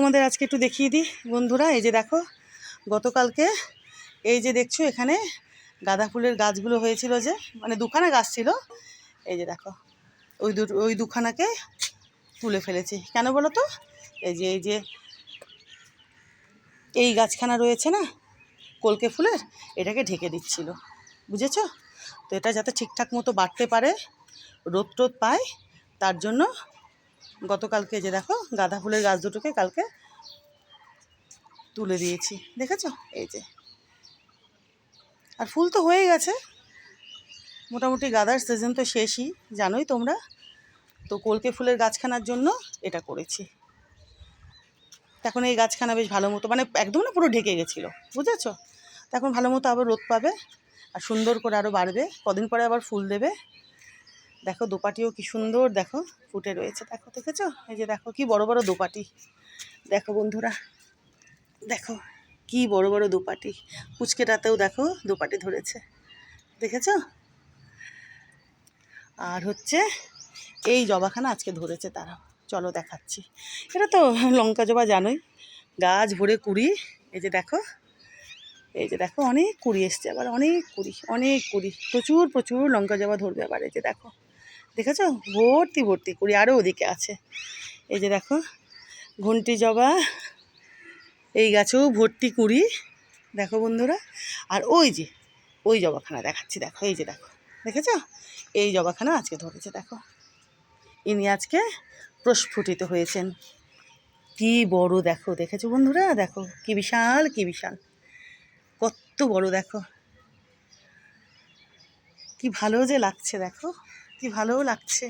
তোমাদের আজকে একটু দেখিয়ে দিই বন্ধুরা। এই যে দেখো, গতকালকে এই যে দেখছো এখানে গাঁদা ফুলের গাছগুলো হয়েছিল, যে মানে দুখানা গাছ ছিল। এই যে দেখো, ওই দুখানাকে তুলে ফেলেছি। কেন বলো তো? এই যে এই গাছখানা রয়েছে না কলকে ফুলের, এটাকে ঢেকে দিচ্ছিল, বুঝেছো? তো এটা যাতে ঠিকঠাক মতো বাড়তে পারে, রোদ টোদ পায়, তার জন্য গতকালকে যে দেখো গাঁদা ফুলের গাছ দুটোকে কালকে তুলে দিয়েছি, দেখেছো? এই যে, আর ফুল তো হয়ে গেছে মোটামুটি। গাঁদার সিজন তো শেষই, জানোই তোমরা। তো কলকে ফুলের গাছখানার জন্য এটা করেছি। এখন এই গাছখানা বেশ ভালো মতো, মানে একদম না পুরো ঢেকে গেছিলো, বুঝেছো? এখন ভালো মতো আবার রোদ পাবে আর সুন্দর করে আরও বাড়বে। কদিন পরে আবার ফুল দেবে। দেখো দোপাটিও কি সুন্দর দেখো ফুটে রয়েছে, দেখো, দেখেছো? এই যে দেখো কি বড় বড় দোপাটি, দেখো বন্ধুরা, দেখো কি বড় বড় দোপাটি। পুচকেটাতেও দেখো দোপাটি ধরেছে, দেখেছো? আর হচ্ছে এই জবাখানা আজকে ধরেছে, তারা চলো দেখাচ্ছি। এটা তো লঙ্কা জবা, জানোই, গাছ ভরে কুড়ি। এই যে দেখো, এই যে দেখো অনেক কুড়ি এসছে, আবার অনেক কুড়ি, প্রচুর প্রচুর লঙ্কা জবা ধরবে আবার। এই যে দেখো, দেখেছো? ভর্তি ভর্তি কুড়ি, আরও ওদিকে আছে। এই যে দেখো ঘন্টি জবা, এই গাছেও ভর্তি কুড়ি, দেখো বন্ধুরা। আর ওই জবাখানা দেখাচ্ছি, দেখো, এই যে দেখো, দেখেছো? এই জবাখানা আজকে ধরেছে, দেখো। ইনি আজকে প্রস্ফুটিত হয়েছেন। কি বড় দেখো, দেখেছো বন্ধুরা? দেখো কি বিশাল, কি বিশাল, কত বড় দেখো। কি ভালো যে লাগছে, দেখো কি ভালো লাগছে।